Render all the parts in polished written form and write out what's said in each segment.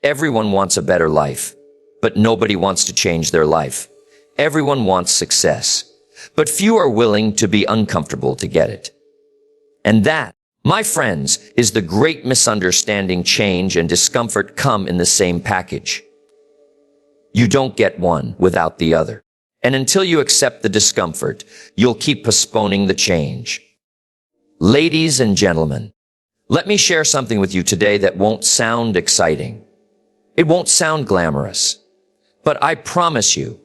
Everyone wants a better life, but nobody wants to change their life. Everyone wants success, but few are willing to be uncomfortable to get it. And that, my friends, is the great misunderstanding. Change and discomfort come in the same package. You don't get one without the other. And until you accept the discomfort, you'll keep postponing the change. Ladies and gentlemen, let me share something with you today that won't sound exciting. It won't sound glamorous, but I promise you,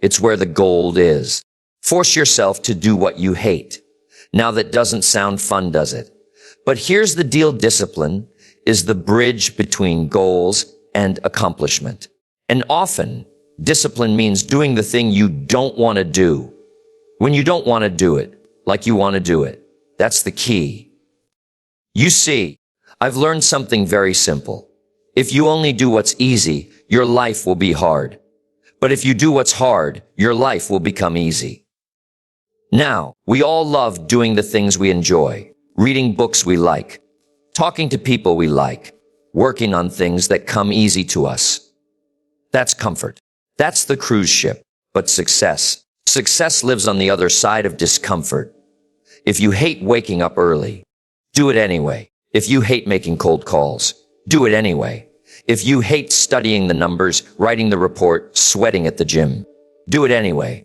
it's where the gold is. Force yourself to do what you hate. Now that doesn't sound fun, does it? But here's the deal. Discipline is the bridge between goals and accomplishment. And often, discipline means doing the thing you don't want to do. When you don't want to do it, like you want to do it. That's the key. You see, I've learned something very simple. If you only do what's easy, your life will be hard. But if you do what's hard, your life will become easy. Now, we all love doing the things we enjoy, reading books we like, talking to people we like, working on things that come easy to us. That's comfort. That's the cruise ship. But success lives on the other side of discomfort. If you hate waking up early, do it anyway. If you hate making cold calls, do it anyway. If you hate studying the numbers, writing the report, sweating at the gym, do it anyway.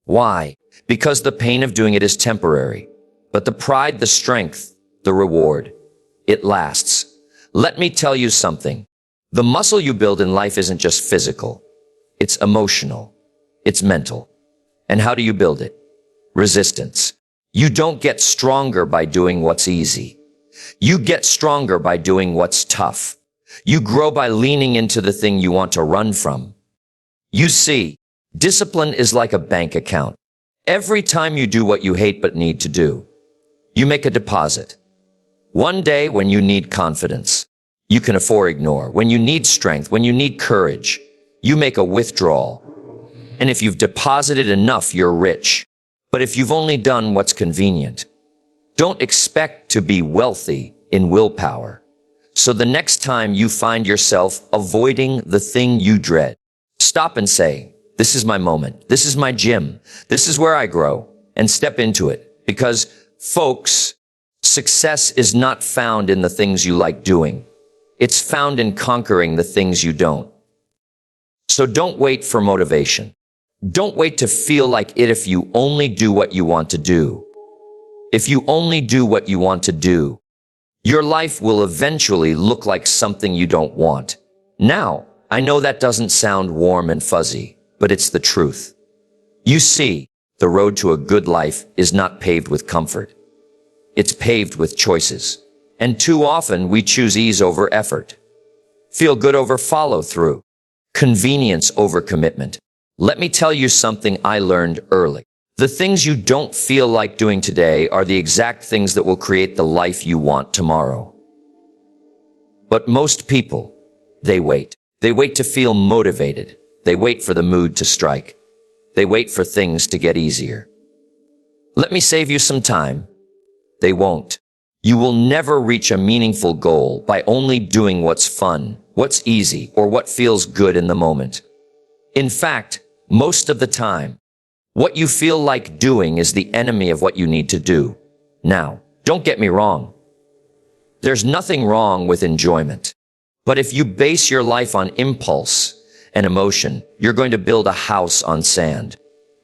Why? Because the pain of doing it is temporary. But the pride, the strength, the reward, it lasts. Let me tell you something. The muscle you build in life isn't just physical. It's emotional. It's mental. And how do you build it? Resistance. You don't get stronger by doing what's easy. You get stronger by doing what's tough. You grow by leaning into the thing you want to run from. You see, discipline is like a bank account. Every time you do what you hate but need to do, you make a deposit. One day when you need confidence, you can afford ignore. When you need strength, when you need courage, you make a withdrawal. And if you've deposited enough, you're rich. But if you've only done what's convenient, don't expect to be wealthy in willpower. So the next time you find yourself avoiding the thing you dread, stop and say, this is my moment. This is my gym. This is where I grow, and step into it. Because, folks, success is not found in the things you like doing. It's found in conquering the things you don't. So don't wait for motivation. Don't wait to feel like it if you only do what you want to do. If you only do what you want to do, your life will eventually look like something you don't want. Now, I know that doesn't sound warm and fuzzy, but it's the truth. You see, the road to a good life is not paved with comfort. It's paved with choices. And too often we choose ease over effort, feel good over follow through, convenience over commitment. Let me tell you something I learned early. The things you don't feel like doing today are the exact things that will create the life you want tomorrow. But most people, they wait. They wait to feel motivated. They wait for the mood to strike. They wait for things to get easier. Let me save you some time. They won't. You will never reach a meaningful goal by only doing what's fun, what's easy, or what feels good in the moment. In fact, most of the time, what you feel like doing is the enemy of what you need to do. Now, don't get me wrong. There's nothing wrong with enjoyment. But if you base your life on impulse and emotion, you're going to build a house on sand.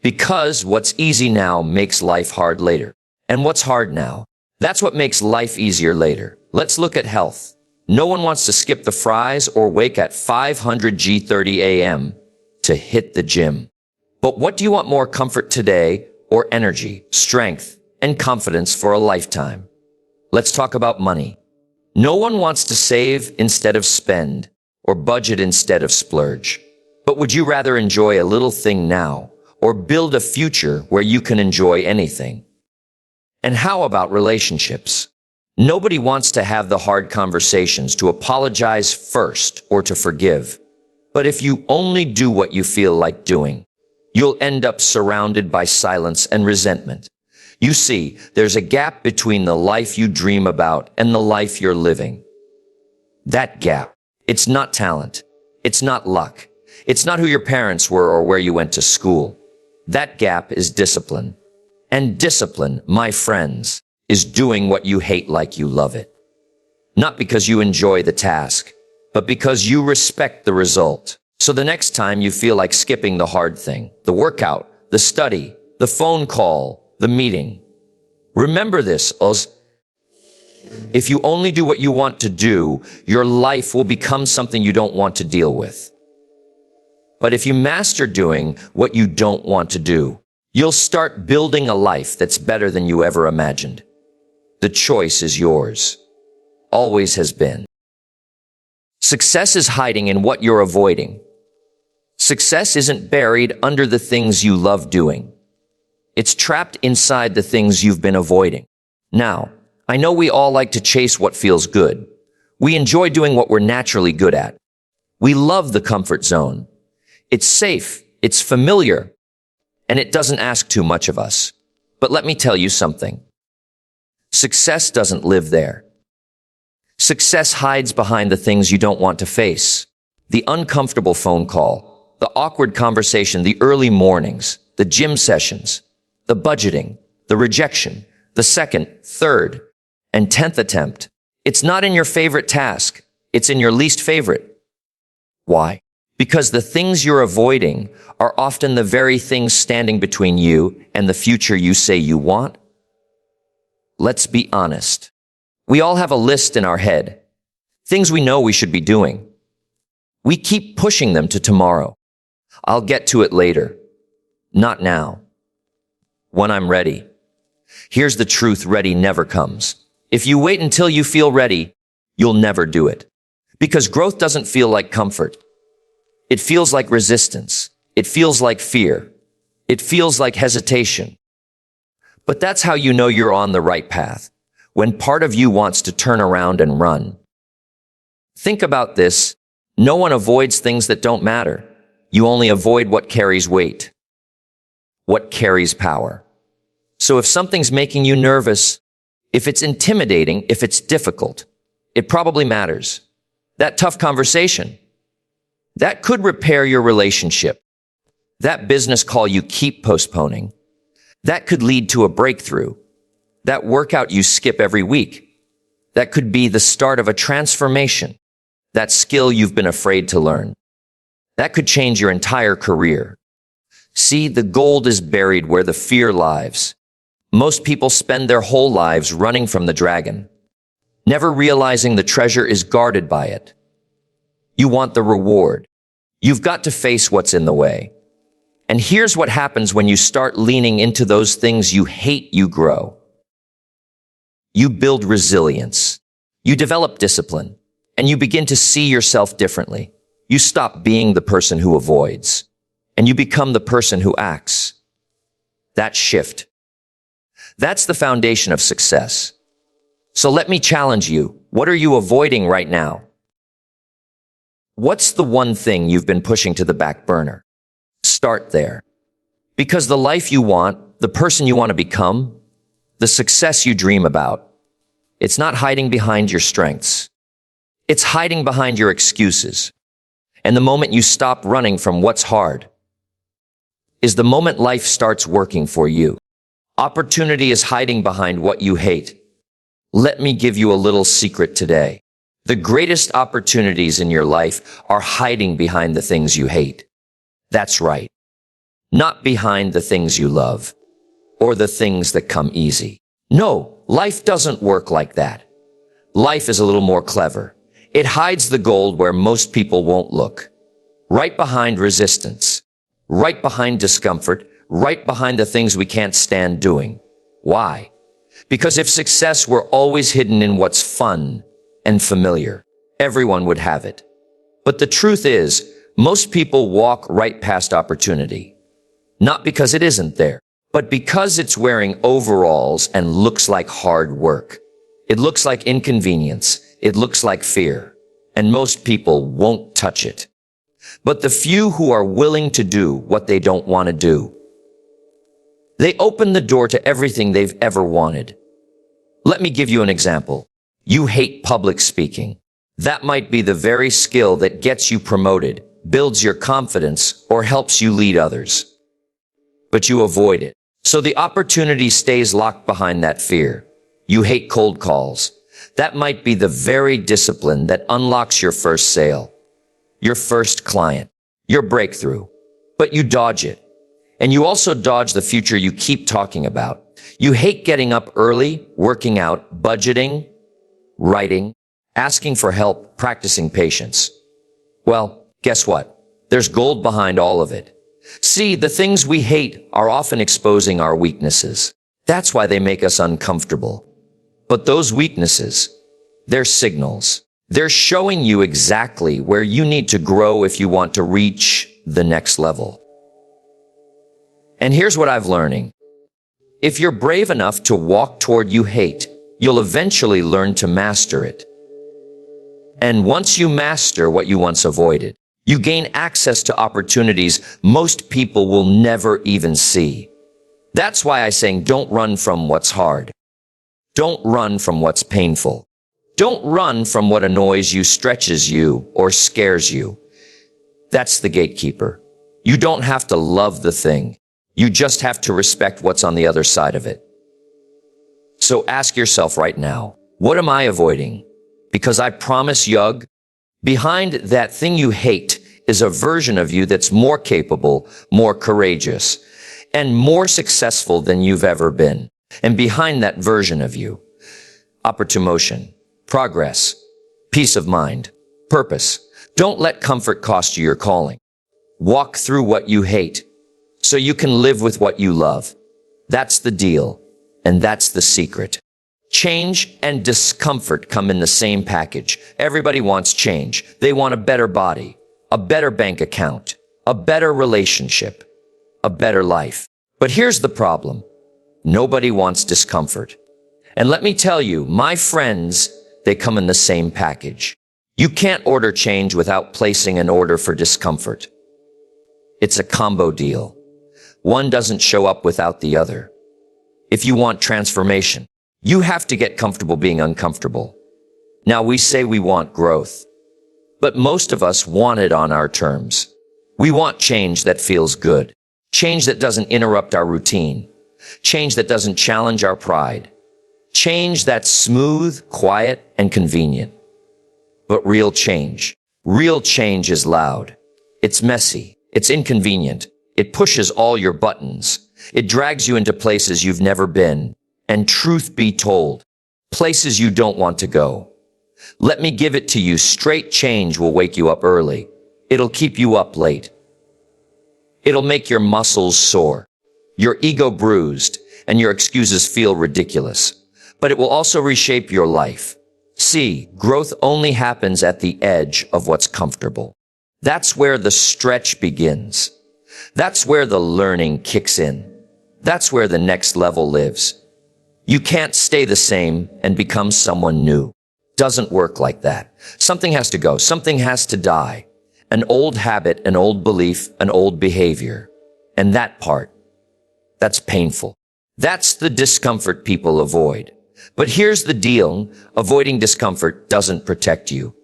Because what's easy now makes life hard later. And what's hard now, that's what makes life easier later. Let's look at health. No one wants to skip the fries or wake at 5:30 a.m. to hit the gym. But what do you want more, comfort today or energy, strength, and confidence for a lifetime? Let's talk about money. No one wants to save instead of spend or budget instead of splurge. But would you rather enjoy a little thing now or build a future where you can enjoy anything? And how about relationships? Nobody wants to have the hard conversations, to apologize first or to forgive. But if you only do what you feel like doing, you'll end up surrounded by silence and resentment. You see, there's a gap between the life you dream about and the life you're living. That gap, It's not talent. It's not luck. It's not who your parents were or where you went to school. That gap is discipline. And discipline, my friends, is doing what you hate like you love it. Not because you enjoy the task, but because you respect the result. So the next time you feel like skipping the hard thing, the workout, the study, the phone call, the meeting, remember this, if you only do what you want to do, your life will become something you don't want to deal with. But if you master doing what you don't want to do, you'll start building a life that's better than you ever imagined. The choice is yours. Always has been. Success is hiding in what you're avoiding. Success isn't buried under the things you love doing. It's trapped inside the things you've been avoiding. Now, I know we all like to chase what feels good. We enjoy doing what we're naturally good at. We love the comfort zone. It's safe, it's familiar, and it doesn't ask too much of us. But let me tell you something. Success doesn't live there. Success hides behind the things you don't want to face. The uncomfortable phone call, the awkward conversation, the early mornings, the gym sessions, the budgeting, the rejection, the second, third, and 10th attempt. It's not in your favorite task. It's in your least favorite. Why? Because the things you're avoiding are often the very things standing between you and the future you say you want. Let's be honest. We all have a list in our head. Things we know we should be doing. We keep pushing them to tomorrow. I'll get to it later. Not now. When I'm ready. Here's the truth, ready never comes. If you wait until you feel ready, you'll never do it. Because growth doesn't feel like comfort. It feels like resistance. It feels like fear. It feels like hesitation. But that's how you know you're on the right path. When part of you wants to turn around and run. Think about this. No one avoids things that don't matter. You only avoid what carries weight. What carries power. So if something's making you nervous, if it's intimidating, if it's difficult, it probably matters. That tough conversation, that could repair your relationship. That business call you keep postponing, that could lead to a breakthrough. That workout you skip every week, that could be the start of a transformation. That skill you've been afraid to learn, that could change your entire career. See, the gold is buried where the fear lies. Most people spend their whole lives running from the dragon, never realizing the treasure is guarded by it. You want the reward. You've got to face what's in the way. And here's what happens when you start leaning into those things you hate. You grow. You build resilience. You develop discipline. And you begin to see yourself differently. You stop being the person who avoids. And you become the person who acts. That shift. That's the foundation of success. So let me challenge you. What are you avoiding right now? What's the one thing you've been pushing to the back burner? Start there. Because the life you want, the person you want to become, the success you dream about, it's not hiding behind your strengths. It's hiding behind your excuses. And the moment you stop running from what's hard is the moment life starts working for you. Opportunity is hiding behind what you hate. Let me give you a little secret today. The greatest opportunities in your life are hiding behind the things you hate. That's right. Not behind the things you love or the things that come easy. No, life doesn't work like that. Life is a little more clever. It hides the gold where most people won't look. Right behind resistance. Right behind discomfort. Right behind the things we can't stand doing. Why? Because if success were always hidden in what's fun and familiar, everyone would have it. But the truth is, most people walk right past opportunity. Not because it isn't there, but because it's wearing overalls and looks like hard work. It looks like inconvenience. It looks like fear. And most people won't touch it. But the few who are willing to do what they don't want to do, they open the door to everything they've ever wanted. Let me give you an example. You hate public speaking. That might be the very skill that gets you promoted, builds your confidence, or helps you lead others. But you avoid it. So the opportunity stays locked behind that fear. You hate cold calls. That might be the very discipline that unlocks your first sale, your first client, your breakthrough. But you dodge it. And you also dodge the future you keep talking about. You hate getting up early, working out, budgeting, writing, asking for help, practicing patience. Well, guess what? There's gold behind all of it. See, the things we hate are often exposing our weaknesses. That's why they make us uncomfortable. But those weaknesses, they're signals. They're showing you exactly where you need to grow if you want to reach the next level. And here's what I've learning. If you're brave enough to walk toward you hate, you'll eventually learn to master it. And once you master what you once avoided, you gain access to opportunities most people will never even see. That's why I say don't run from what's hard. Don't run from what's painful. Don't run from what annoys you, stretches you, or scares you. That's the gatekeeper. You don't have to love the thing. You just have to respect what's on the other side of it. So ask yourself right now, what am I avoiding? Because I promise you, behind that thing you hate is a version of you that's more capable, more courageous, and more successful than you've ever been. And behind that version of you, upward motion, progress, peace of mind, purpose. Don't let comfort cost you your calling. Walk through what you hate so you can live with what you love. That's the deal, and that's the secret. Change and discomfort come in the same package. Everybody wants change. They want a better body, a better bank account, a better relationship, a better life. But here's the problem. Nobody wants discomfort. And let me tell you, my friends, they come in the same package. You can't order change without placing an order for discomfort. It's a combo deal. One doesn't show up without the other. If you want transformation, you have to get comfortable being uncomfortable. Now, we say we want growth, but most of us want it on our terms. We want change that feels good, change that doesn't interrupt our routine, change that doesn't challenge our pride, change that's smooth, quiet, and convenient. But real change is loud. It's messy. It's inconvenient. It pushes all your buttons. It drags you into places you've never been. And truth be told, places you don't want to go. Let me give it to you straight. Change will wake you up early. It'll keep you up late. It'll make your muscles sore, your ego bruised, and your excuses feel ridiculous. But it will also reshape your life. See, growth only happens at the edge of what's comfortable. That's where the stretch begins. That's where the learning kicks in. That's where the next level lives. You can't stay the same and become someone new. Doesn't work like that. Something has to go. Something has to die. An old habit, an old belief, an old behavior. And that part, that's painful. That's the discomfort people avoid. But here's the deal. Avoiding discomfort doesn't protect you.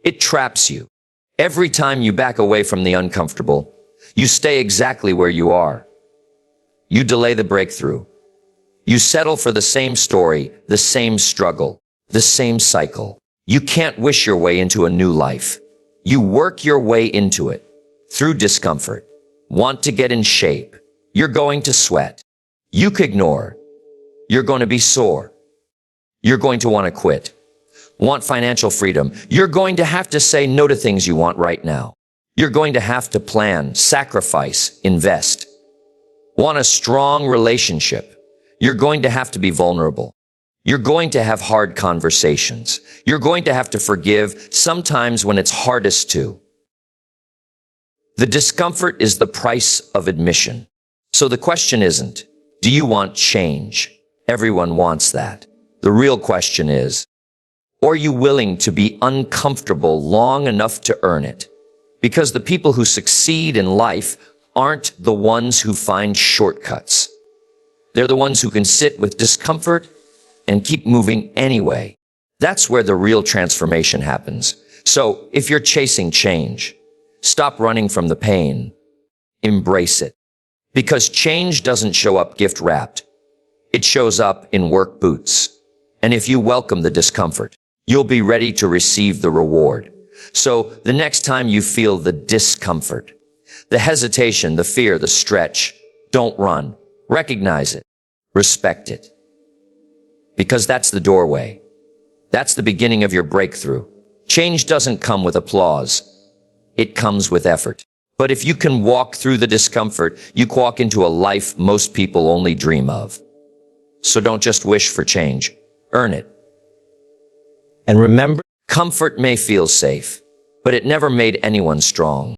It traps you. Every time you back away from the uncomfortable, you stay exactly where you are. You delay the breakthrough. You settle for the same story, the same struggle, the same cycle. You can't wish your way into a new life. You work your way into it through discomfort. Want to get in shape? You're going to sweat. You can ignore. You're going to be sore. You're going to want to quit. Want financial freedom? You're going to have to say no to things you want right now. You're going to have to plan, sacrifice, invest. Want a strong relationship? You're going to have to be vulnerable. You're going to have hard conversations. You're going to have to forgive, sometimes when it's hardest to. The discomfort is the price of admission. So the question isn't, do you want change? Everyone wants that. The real question is, are you willing to be uncomfortable long enough to earn it? Because the people who succeed in life aren't the ones who find shortcuts. They're the ones who can sit with discomfort and keep moving anyway. That's where the real transformation happens. So if you're chasing change, stop running from the pain. Embrace it. Because change doesn't show up gift-wrapped. It shows up in work boots. And if you welcome the discomfort, you'll be ready to receive the reward. So the next time you feel the discomfort, the hesitation, the fear, the stretch, don't run. Recognize it. Respect it. Because that's the doorway. That's the beginning of your breakthrough. Change doesn't come with applause. It comes with effort. But if you can walk through the discomfort, you walk into a life most people only dream of. So don't just wish for change. Earn it. And remember, comfort may feel safe, but it never made anyone strong.